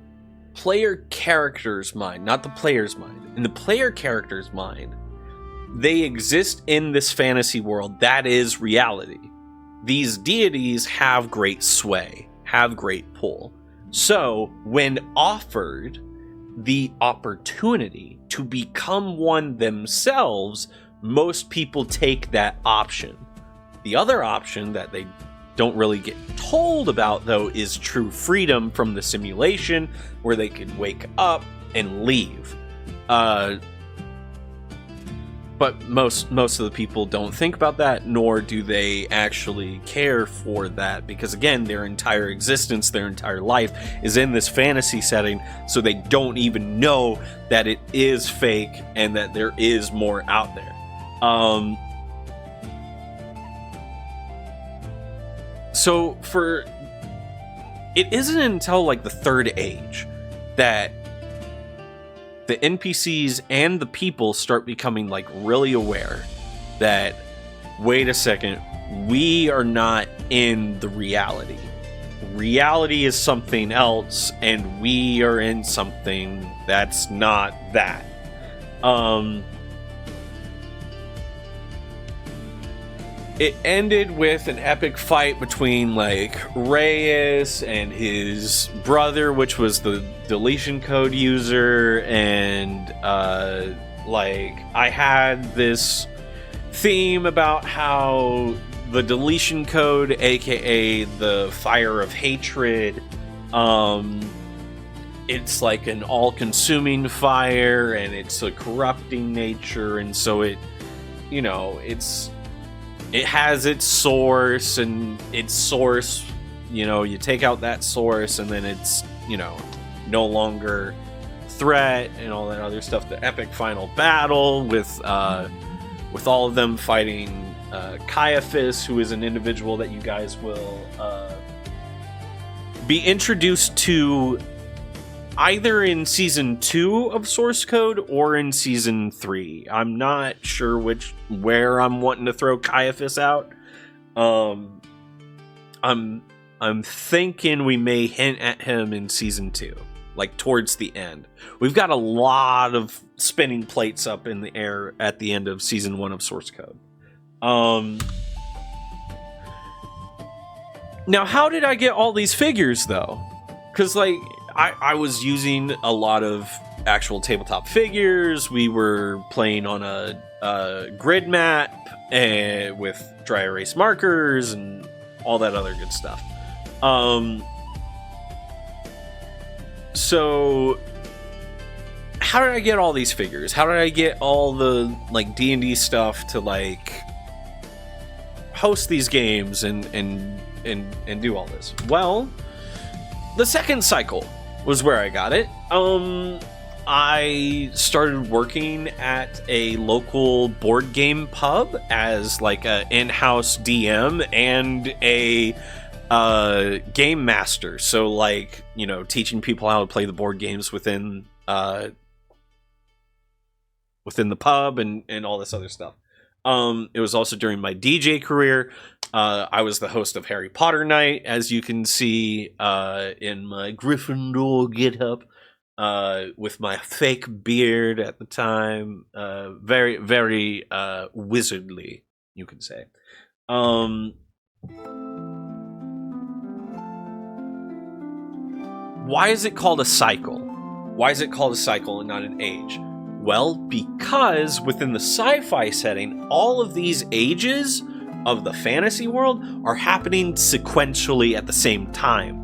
player character's mind, not the player's mind, in the player character's mind, they exist in this fantasy world that is reality. These deities have great sway, have great pull. So, when offered the opportunity to become one themselves, most people take that option. The other option that they don't really get told about, though, is true freedom from the simulation, where they can wake up and leave. But most of the people don't think about that, nor do they actually care for that, because again, their entire existence, their entire life is in this fantasy setting, so they don't even know that it is fake and that there is more out there. So it isn't until like the Third Age that the NPCs and the people start becoming like really aware that, wait a second, we are not in the reality. Reality is something else, and we are in something that's not that. It ended with an epic fight between like Reyes and his brother, which was the deletion code user, and like I had this theme about how the deletion code, aka the fire of hatred, it's like an all-consuming fire, and it's a corrupting nature, and so it, you know, it has its source, and its source, you know, you take out that source, and then it's, you know, no longer threat and all that other stuff. The epic final battle with all of them fighting Caiaphas, who is an individual that you guys will be introduced to either in Season 2 of Source Code or in Season 3. I'm not sure where I'm wanting to throw Caiaphas out. I'm thinking we may hint at him in Season 2, like towards the end. We've got a lot of spinning plates up in the air at the end of Season 1 of Source Code. Now, how did I get all these figures, though? Because, like, I was using a lot of actual tabletop figures. We were playing on a grid map with dry erase markers and all that other good stuff. So how did I get all these figures? How did I get all the like D&D stuff to like host these games and do all this? Well, the second cycle was where I got it. I started working at a local board game pub as like a in-house DM and a game master. So like, you know, teaching people how to play the board games within the pub and all this other stuff. It was also during my DJ career. I was the host of Harry Potter Night, as you can see in my Gryffindor GitHub, with my fake beard at the time. Very, very wizardly, you could say. Why is it called a cycle? Why is it called a cycle and not an age? Well, because within the sci-fi setting, all of these ages of the fantasy world are happening sequentially at the same time.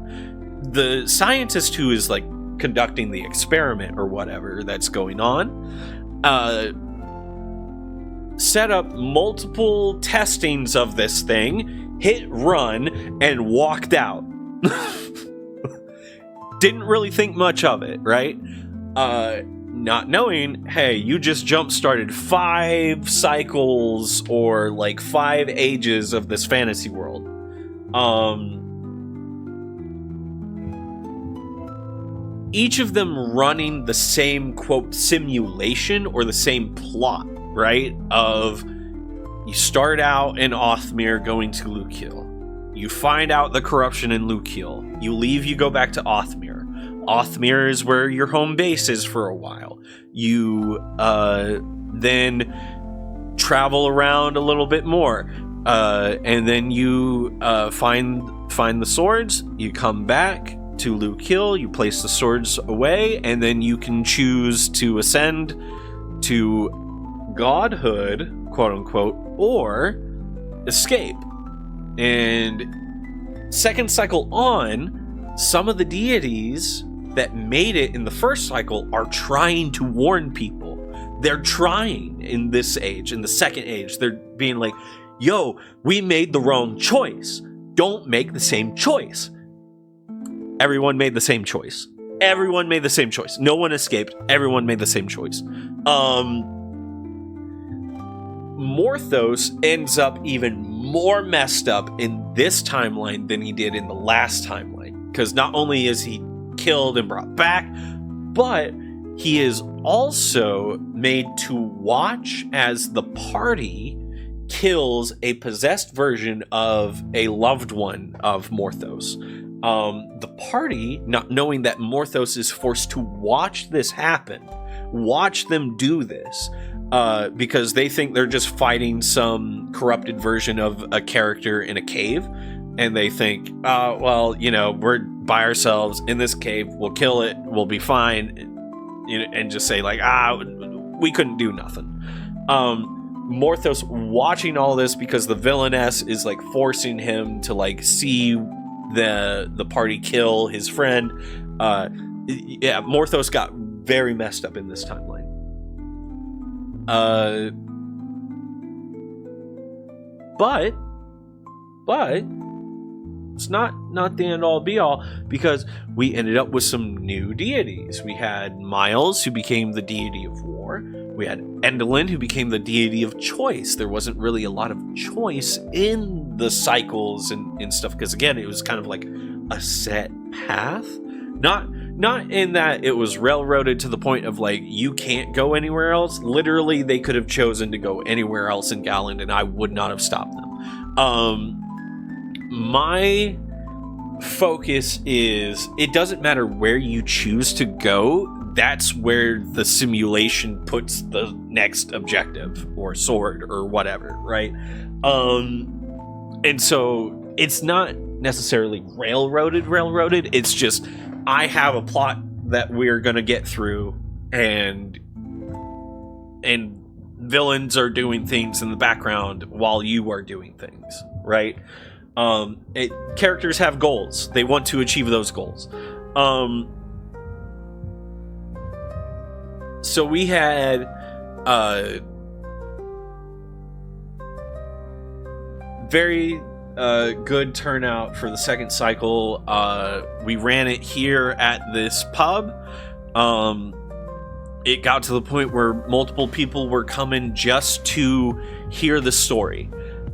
The scientist who is like conducting the experiment or whatever that's going on set up multiple testings of this thing, hit run, and walked out. Didn't really think much of it, right? Not knowing, hey, you just jump-started 5 cycles or like 5 ages of this fantasy world. Each of them running the same, quote, simulation or the same plot, right? Of you start out in Othmere going to Lukiel. You find out the corruption in Lukiel. You leave, you go back to Othmere. Othmere is where your home base is for a while. You then travel around a little bit more. And then you find the swords. You come back to Lukiel, you place the swords away, and then you can choose to ascend to godhood, quote unquote, or escape. And second cycle on, some of the deities that made it in the first cycle are trying to warn people. They're trying in this age, in the second age. They're being like, yo, we made the wrong choice. Don't make the same choice. Everyone made the same choice. Everyone made the same choice. No one escaped. Everyone made the same choice. Morthos ends up even more messed up in this timeline than he did in the last timeline. Because not only is he killed and brought back, but he is also made to watch as the party kills a possessed version of a loved one of Morthos. The party, not knowing that Morthos is forced to watch this happen, watch them do this, because they think they're just fighting some corrupted version of a character in a cave, and they think, well, you know, we're by ourselves in this cave, we'll kill it, we'll be fine, you know, and just say like, we couldn't do nothing. Morthos watching all this because the villainess is like forcing him to like see the party kill his friend. Yeah, Morthos got very messed up in this timeline. But it's not the end all be all, because we ended up with some new deities. We had Miles, who became the deity of war. We had Endelyn, who became the deity of choice. There wasn't really a lot of choice in the cycles and stuff, because again, it was kind of like a set path. Not in that it was railroaded to the point of like, you can't go anywhere else. Literally, they could have chosen to go anywhere else in Galand, and I would not have stopped them. My focus is, it doesn't matter where you choose to go, that's where the simulation puts the next objective or sword or whatever, right? And so it's not necessarily railroaded, it's just, I have a plot that we're gonna get through, and villains are doing things in the background while you are doing things, right? Characters have goals. They want to achieve those goals. So we had very good turnout for the second cycle. We ran it here at this pub. It got to the point where multiple people were coming just to hear the story.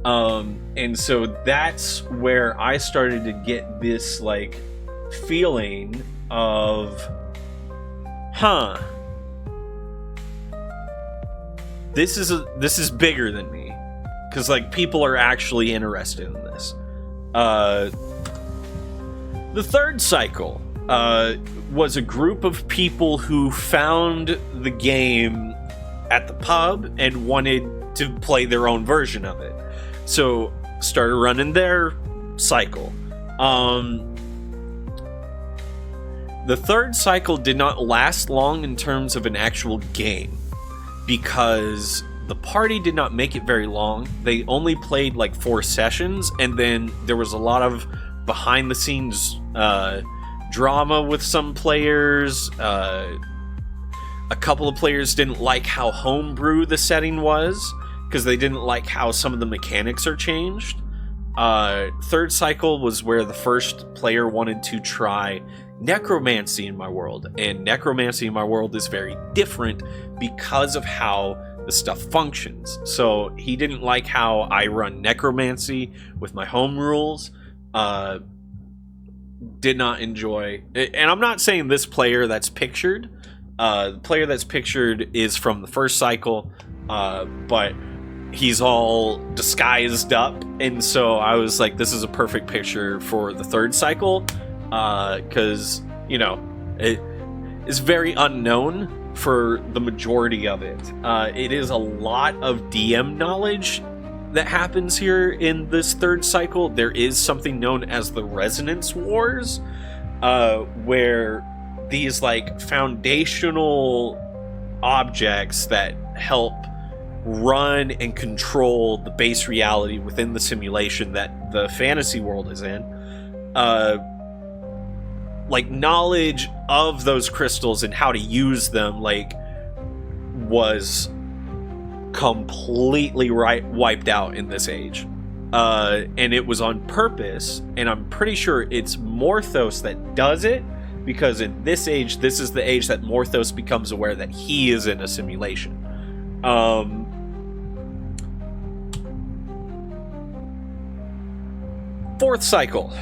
And so that's where I started to get this like feeling of, this is bigger than me, because like people are actually interested in this. The third cycle was a group of people who found the game at the pub and wanted to play their own version of it. So started running their cycle. The third cycle did not last long in terms of an actual game. because the party did not make it very long. They only played like 4 sessions, and then there was a lot of behind the scenes drama with some players. A couple of players didn't like how homebrew the setting was, because they didn't like how some of the mechanics are changed. Third cycle was where the first player wanted to try necromancy in my world, and necromancy in my world is very different because of how the stuff functions. So he didn't like how I run necromancy with my home rules. Did not enjoy, and I'm not saying this player that's pictured. The player that's pictured is from the first cycle, but he's all disguised up, and so I was like, this is a perfect picture for the third cycle, because it is very unknown for the majority of it. It is a lot of DM knowledge that happens here in this third cycle. There is something known as the Resonance Wars, where these like foundational objects that help run and control the base reality within the simulation that the fantasy world is in, like knowledge of those crystals and how to use them, like, was completely wiped out in this age, and it was on purpose. And I'm pretty sure it's Morthos that does it, because in this age, this is the age that Morthos becomes aware that he is in a simulation. Fourth cycle.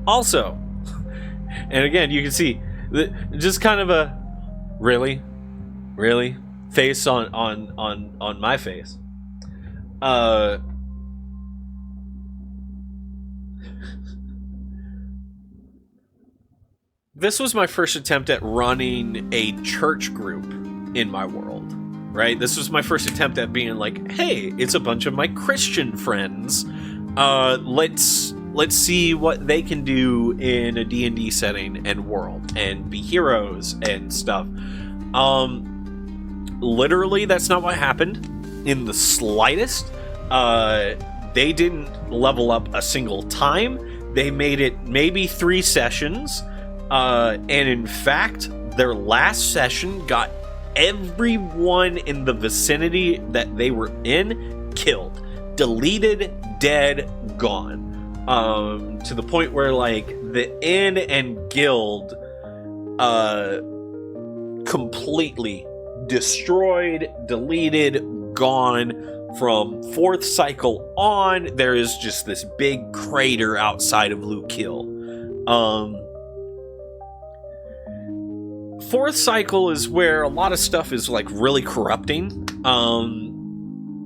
Also, and again, you can see just kind of a really face on my face. This was my first attempt at running a church group in my world, right? This was my first attempt at being like, hey, it's a bunch of my Christian friends. Let's see what they can do in a D&D setting and world and be heroes and stuff. Literally, that's not what happened in the slightest. They didn't level up a single time. They made it maybe 3 sessions. And in fact, their last session got everyone in the vicinity that they were in killed. Deleted, dead, gone. To the point where, like, the inn and guild completely destroyed, deleted, gone. From 4th cycle on, there is just this big crater outside of Lukill. 4th cycle is where a lot of stuff is like really corrupting.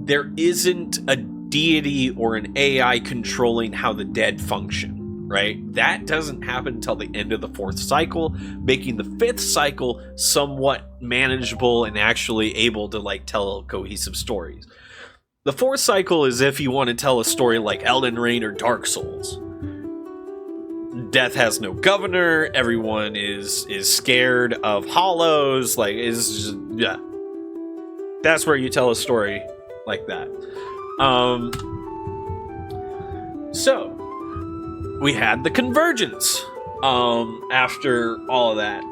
There isn't a deity or an AI controlling how the dead function, right? That doesn't happen until the end of the 4th cycle, making the 5th cycle somewhat manageable and actually able to like tell cohesive stories. The 4th cycle is if you want to tell a story like Elden Ring or Dark Souls. Death has no governor, everyone is scared of hollows, like, is just, yeah. That's where you tell a story like that. So we had the convergence after all of that.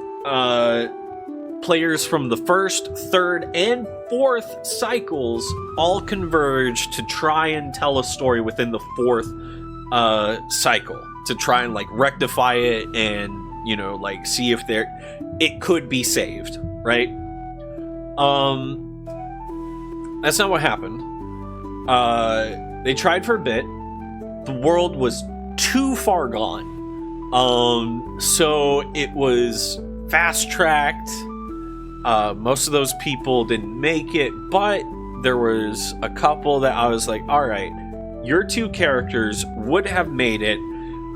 Players from the 1st, 3rd, and 4th cycles all converged to try and tell a story within the 4th cycle, to try and like rectify it and, you know, like see if it could be saved, right? That's not what happened. They tried for a bit. The world was too far gone. So it was fast-tracked. Most of those people didn't make it, but there was a couple that I was like, all right, your 2 characters would have made it.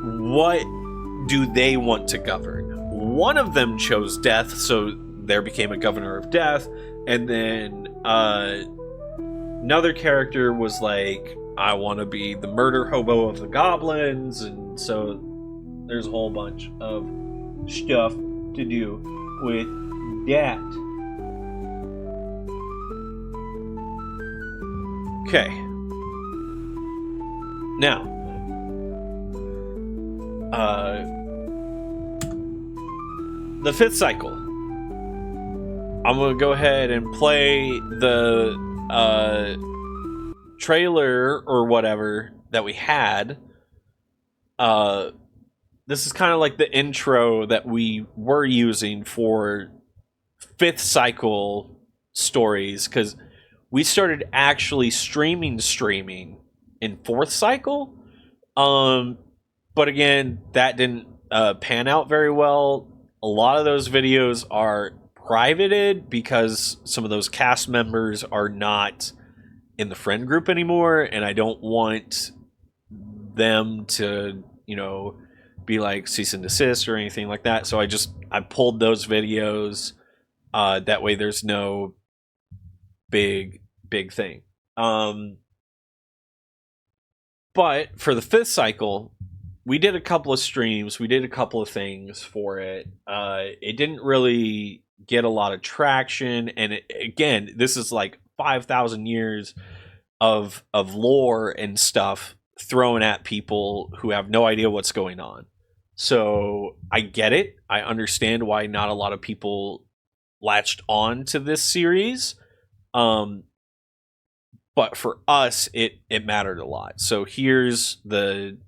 What do they want to govern? One of them chose death, so there became a governor of death, and then another character was like, I want to be the murder hobo of the goblins, and so there's a whole bunch of stuff to do with that. Okay. Now, the 5th cycle. I'm going to go ahead and play the trailer or whatever that we had. This is kind of like the intro that we were using for 5th cycle stories, because we started actually streaming in 4th cycle. But again, that didn't pan out very well. A lot of those videos are privated because some of those cast members are not in the friend group anymore, and I don't want them to, be like cease and desist or anything like that. So I pulled those videos. That way there's no big thing. But for the 5th cycle, we did a couple of streams. We did a couple of things for it. It didn't really get a lot of traction. And again, this is like 5,000 years of lore and stuff thrown at people who have no idea what's going on. So I get it. I understand why not a lot of people latched on to this series. But for us, it mattered a lot. So here's the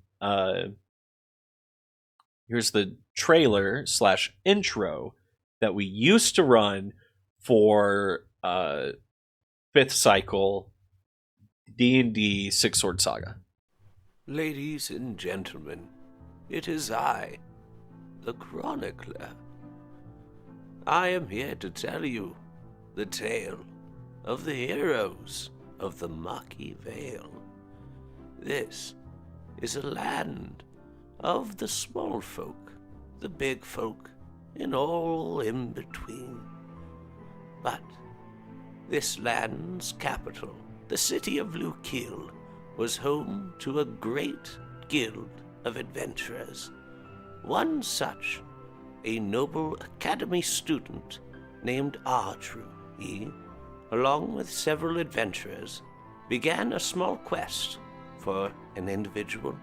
trailer / intro that we used to run for 5th cycle D&D Six Sword Saga. Ladies and gentlemen, it is I, the Chronicler. I am here to tell you the tale of the heroes of the Maki Vale. This is a land of the small folk, the big folk, and all in between. But this land's capital, the city of Lukil, was home to a great guild of adventurers. One such, a noble academy student named Ardru. He, along with several adventurers, began a small quest for an individual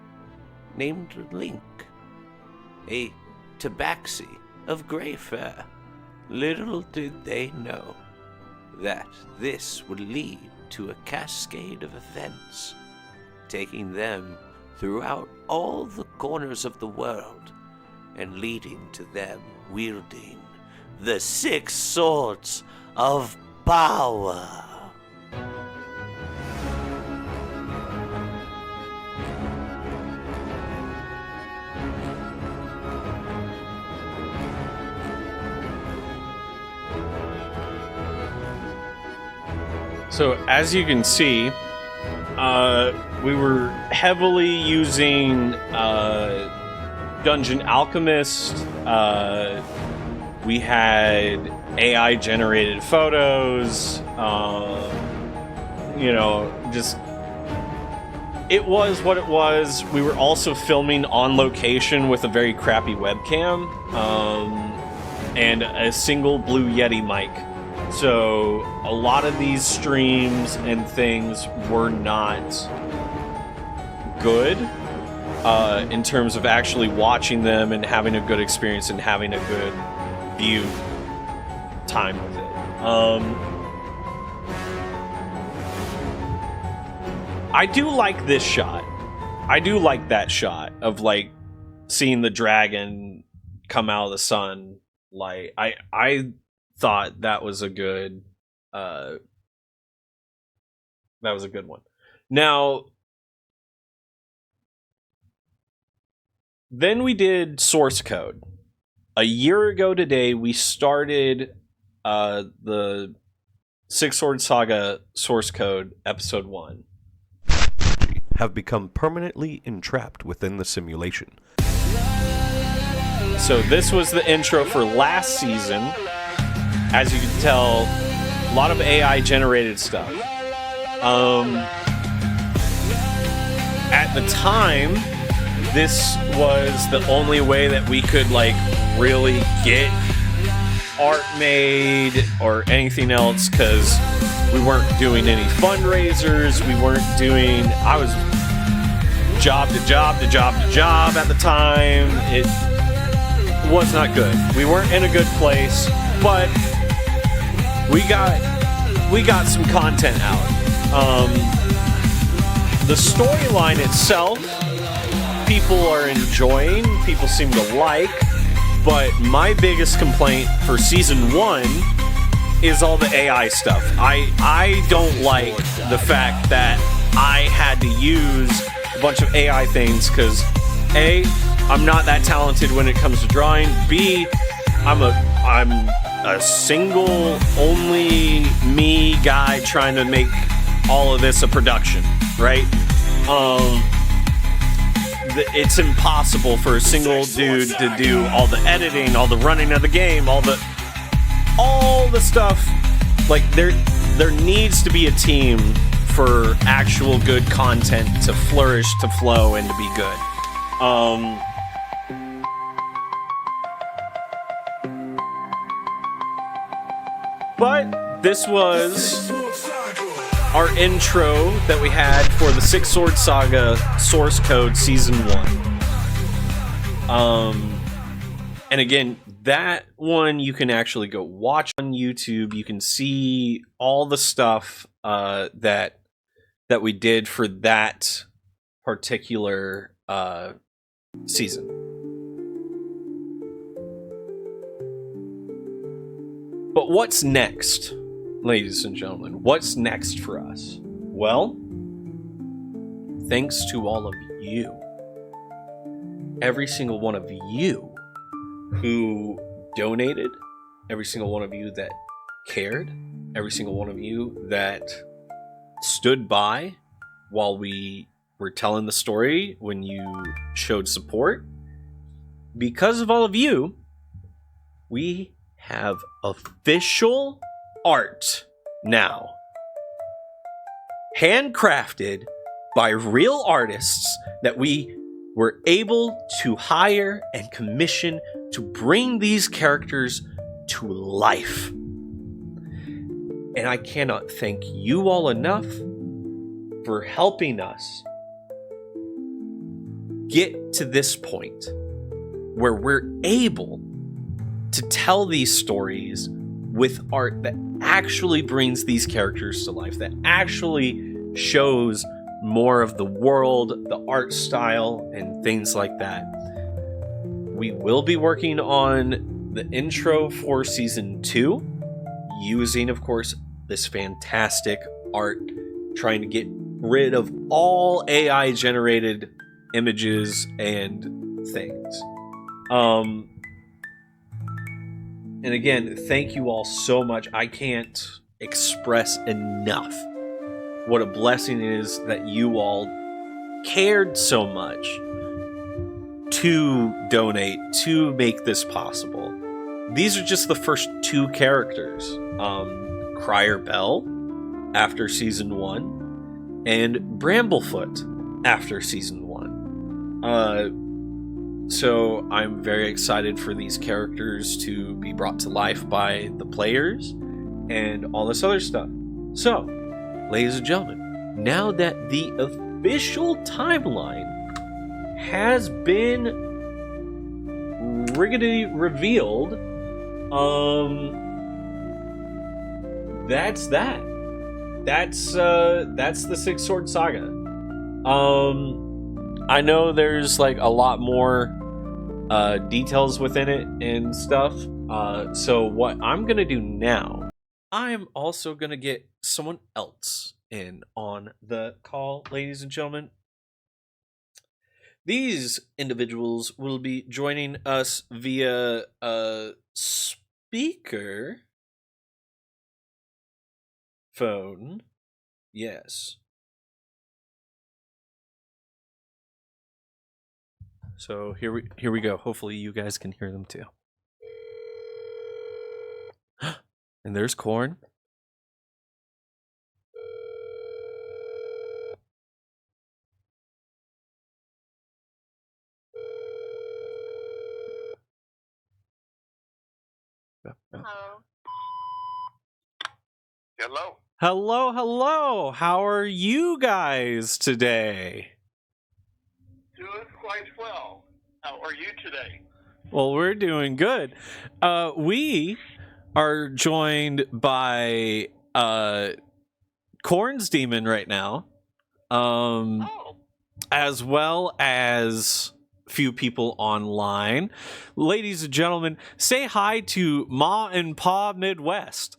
named Link, a tabaxi of gray fur. Little did they know that this would lead to a cascade of events, taking them throughout all the corners of the world and leading to them wielding the 6 swords of power. So as you can see, we were heavily using Dungeon Alchemist. We had AI generated photos. Just it was what it was. We were also filming on location with a very crappy webcam and a single Blue Yeti mic. So a lot of these streams and things were not good in terms of actually watching them and having a good experience and having a good view time with it. I do like this shot. I do like that shot of like seeing the dragon come out of the sun. Like I thought that was a good one. Now, then we did source code. A year ago today, we started the Six Sword Saga source code episode 1. Have become permanently entrapped within the simulation. So this was the intro for last season. As you can tell, a lot of AI generated stuff. At the time, this was the only way that we could like really get art made or anything else, because We weren't doing any fundraisers. We weren't doing... I was job to job to job to job at the time. It was not good. We weren't in a good place, but we got some content out. The storyline itself, people are enjoying, people seem to like, but my biggest complaint for season 1 is all the AI stuff. I don't like the fact that I had to use a bunch of AI things because A, I'm not that talented when it comes to drawing. B, I'm a single, only me guy trying to make all of this a production, right? It's impossible for a single dude to do all the editing, all the running of the game, all the stuff. Like there needs to be a team for actual good content to flourish, to flow, and to be good. But this was our intro that we had for the Six Sword Saga Source Code Season 1. And again, that one you can actually go watch on YouTube. You can see all the stuff that we did for that particular season. But what's next, ladies and gentlemen? What's next for us? Well, thanks to all of you, every single one of you who donated, every single one of you that cared, every single one of you that stood by while we were telling the story, when you showed support. Because of all of you, we have official art now. Handcrafted by real artists that we were able to hire and commission to bring these characters to life. And I cannot thank you all enough for helping us get to this point where we're able to tell these stories with art that actually brings these characters to life, that actually shows more of the world, the art style, and things like that. We will be working on the intro for Season 2, using, of course, this fantastic art, trying to get rid of all AI-generated images and things. And again, thank you all so much. I can't express enough what a blessing it is that you all cared so much to donate, to make this possible. These are just the first 2 characters. Crier Bell, after Season 1, and Bramblefoot, after Season 1. So I'm very excited for these characters to be brought to life by the players and all this other stuff. So, ladies and gentlemen, now that the official timeline has been riggedy revealed, that's that. That's the Six Sword Saga. I know there's like a lot more details within it and stuff. So what I'm gonna do now, I'm also gonna get someone else in on the call, ladies and gentlemen. These individuals will be joining us via a speaker phone. Yes. So here we go. Hopefully you guys can hear them too. And there's Corn. Hello. Hello. Hello, hello. How are you guys today? Doing quite well. How are you today? Well, we're doing good. We are joined by Corn's Demon right now, Oh, as well as few people online. Ladies and gentlemen, say hi to Ma and Pa Midwest.